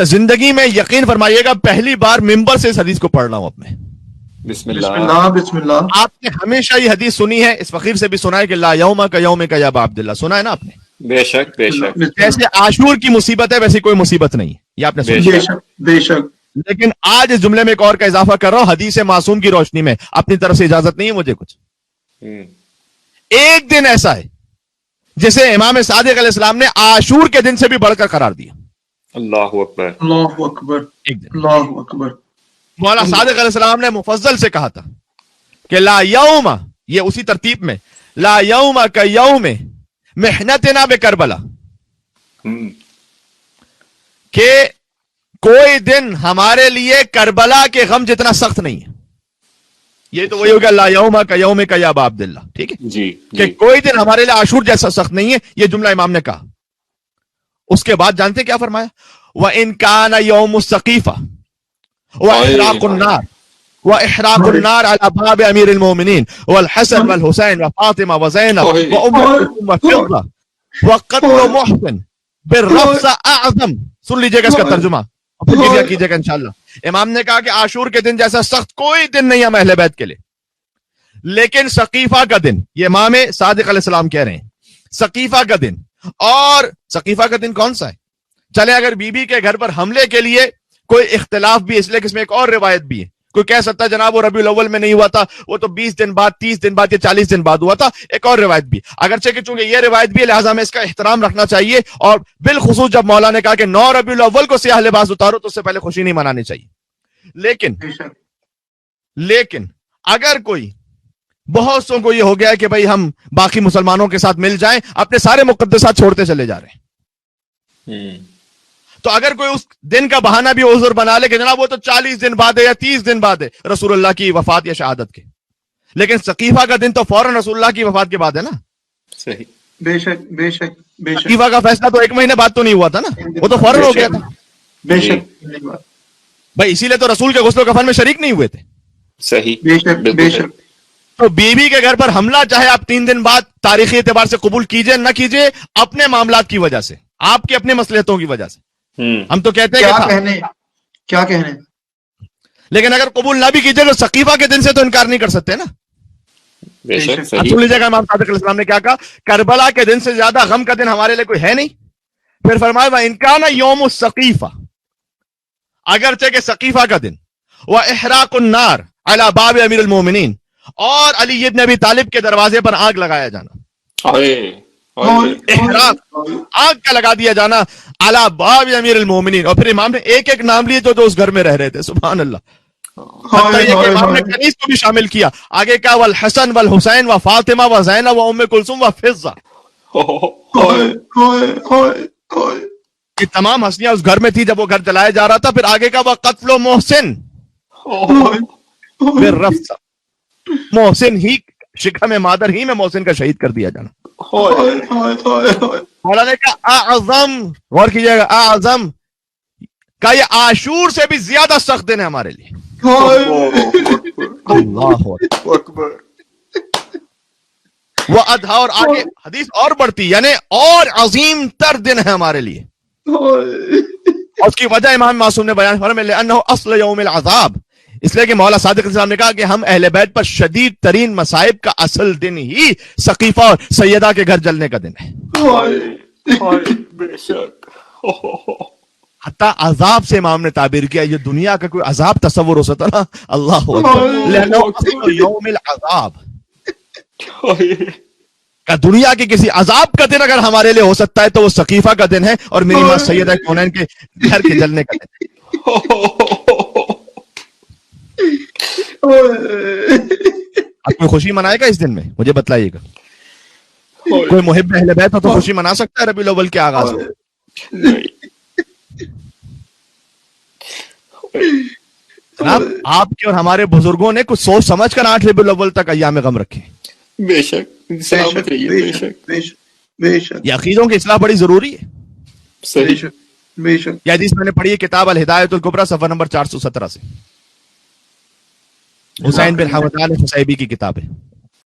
اچھا زندگی میں یقین فرمائیے گا پہلی بار ممبر سے اس حدیث کو پڑھ رہا ہوں اپنے. بسم اللہ بسم اللہ. آپ نے ہمیشہ یہ حدیث سنی ہے, اس فقیر سے بھی سنا ہے کہ لا یوم کا یوم کا یا ابا عبداللہ, سنا ہے نا آپ نے؟ بے شک بے شک جیسے عاشور کی مصیبت ہے ویسی کوئی مصیبت نہیں ہے, یہ آپ نے بے سنا. بے شک بے شک. لیکن آج اس جملے میں ایک اور کا اضافہ کر رہا ہوں حدیث معصوم کی روشنی میں, اپنی طرف سے اجازت نہیں ہے مجھے کچھ. ایک دن ایسا ہے جسے امام صادق علیہ السلام نے عاشور کے دن سے بھی بڑھ کر قرار دیا. اللہ اکبر اللہ اکبر ایک دن اللہ اکبر. مولا صادق علیہ السلام نے مفضل سے کہا تھا کہ لا یوم, یہ اسی ترتیب میں, لا یوم کا یوم محنتنا بکربلا, کہ کوئی دن ہمارے لیے کربلا کے غم جتنا سخت نہیں ہے. یہ تو وہی ہوگا لا یوم کا یوم کا یا ابا عبداللہ, ٹھیک ہے جی کہ کوئی دن ہمارے لیے عاشور جیسا سخت نہیں ہے. یہ جملہ امام نے کہا. اس کے بعد جانتے کیا فرمایا؟ وَإِن كَانَ يَوْمُ السَّقِيفَةِ وَإِحْرَاقُ النَّارِ وَإِحْرَاقُ النَّارِ عَلَى بَابِ أَمِيرِ الْمُؤْمِنِينَ وَالْحَسَنِ وَالْحُسَيْنِ وَفَاطِمَةَ وَزَيْنَبَ وَأُمُّ كُلْثُومَ وَفِضَّةَ وَقَتْلُ مُحْسِنٍ بِالرَّفْثِ أَعْظَمُ. سن لیجئے گا اس کا ترجمہ, پھر کیجئے گا انشاءاللہ. امام نے کہا کہ عاشور کے دن جیسا سخت کوئی دن نہیں ہے اہل بیت کے لیے, لیکن سقیفہ کا دن, یہ امام صادق علیہ السلام کہہ رہے ہیں, سقیفہ کا دن. اور سقیفہ کا دن کون سا ہے؟ چلے اگر بی بی کے گھر پر حملے کے لیے کوئی اختلاف بھی, اس لیے کہ اس میں ایک اور روایت بھی ہے, کوئی کہہ سکتا ہے جناب وہ ربیع الاول میں نہیں ہوا تھا, وہ تو 20 دن بعد 30 دن بعد یا 40 دن بعد ہوا تھا, ایک اور روایت بھی. اگرچہ کہ چونکہ یہ روایت بھی ہے لہٰذا ہمیں اس کا احترام رکھنا چاہیے, اور بالخصوص جب مولا نے کہا کہ 9 ربیع الاول کو سیاہ لباس اتارو تو اس سے پہلے خوشی نہیں منانی چاہیے. لیکن اگر کوئی بہت سو کو یہ ہو گیا کہ بھئی ہم باقی مسلمانوں کے ساتھ مل جائیں, اپنے سارے مقدسات چھوڑتے چلے جا رہے ہیں, تو اگر کوئی اس دن کا بہانہ بھی عذر بنا لے کہ جناب وہ تو 40 دن بعد ہے یا 30 دن بعد ہے رسول اللہ کی وفات یا شہادت کے, لیکن سقیفہ کا دن تو فوراً رسول اللہ کی وفات کے بعد ہے نا. صحیح. بے شک بے شک بے شک. سقیفہ کا فیصلہ تو 1 مہینے بعد تو نہیں ہوا تھا نا, وہ تو فوراً ہو گیا تھا. بے شک بھائی اسی لیے تو رسول کے غسل و کفن میں شریک نہیں ہوئے تھے. صحیح. بے شک بے شک. تو بیوی کے گھر پر حملہ چاہے آپ 3 دن بعد تاریخی اعتبار سے قبول کیجئے نہ کیجئے, اپنے معاملات کی وجہ سے, آپ کی اپنے مصلحتوں کی وجہ سے, ہم تو کہتے ہیں کیا کہنے, لیکن اگر قبول نہ بھی کیجئے تو سقیفہ کے دن سے تو انکار نہیں کر سکتے نا. بے شک. اب صحیح. سن لیجیے گا امام صادق علیہ السلام نے کیا کہا, کربلا کے دن سے زیادہ غم کا دن ہمارے لیے کوئی ہے نہیں. پھر فرمایا وَإِن كَانَ يَوْمُ السَّقِيفَةِ, اگرچہ کہ سقیفہ کا دن, وَإِحْرَاقُ النَّارِ عَلَى بَابِ أَمِيرِ الْمُؤْمِنِينَ, اور علی ابن ابی طالب کے دروازے پر آگ لگایا جانا, احراق آگ کا لگا دیا جانا, علی باب امیر المومنین. اور پھر امام نے ایک ایک نام لیے جو اس گھر میں رہ رہے تھے, سبحان اللہ. حتیٰ یہ کہ امام نے کنیز کو بھی شامل کیا, آگے کہا والحسن والحسین وفاطمہ وزینب وام کلثوم وفضہ, یہ تمام ہستیاں اس گھر میں تھی جب وہ گھر جلایا جا رہا تھا. پھر آگے کہا وقتل محسن, پھر رفضہ, محسن ہی شکم مادر ہی میں محسن کا شہید کر دیا جانا. مولا نے کہا اعظم, غور کیجئے گا, اعظم کا یہ عاشور سے بھی زیادہ سخت دن ہے ہمارے لیے. اللہ اکبر. وہ ادھا, اور آگے حدیث اور بڑھتی, یعنی اور عظیم تر دن ہے ہمارے لیے. اور اس کی وجہ امام معصوم نے بیان فرمایا لأنه اصل یوم العذاب, اس لیے کہ مولا صادق علیہ السلام نے کہا کہ ہم اہل بیت پر شدید ترین مصائب کا اصل دن ہی سقیفہ اور سیدہ کے گھر جلنے کا دن ہے. بے شک. حتیٰ عذاب سے امام نے تعبیر کیا, یہ دنیا کا کوئی عذاب تصور ہو سکتا نا, اللہ اکبر, یوم العذاب کا دنیا کے کسی عذاب کا دن اگر ہمارے لیے ہو سکتا ہے تو وہ سقیفہ کا دن ہے, اور میری ماں سیدہ کونین کے گھر کے جلنے کا دن ہے. آپ کوئی خوشی منائے گا اس دن میں, مجھے بتلائیے گا. کوئی محب اہل بیت ہو تو خوشی منا سکتا ہے ربیع الاول کے آغاز میں؟ جناب آپ کے اور ہمارے بزرگوں نے کچھ سوچ سمجھ کر 8 ربیع الاول تک ایام غم رکھے. بے شک. سلامت رہیے. بے شک بے شک. یہ عقیدوں کی اصلاح بڑی ضروری ہے. صحیح. بے شک. یہ حدیث میں نے پڑھی ہے کتاب الہدایۃ الکبریٰ صفحہ نمبر 417 سے, حسین بن حمدان حسیبی کی کتاب ہے.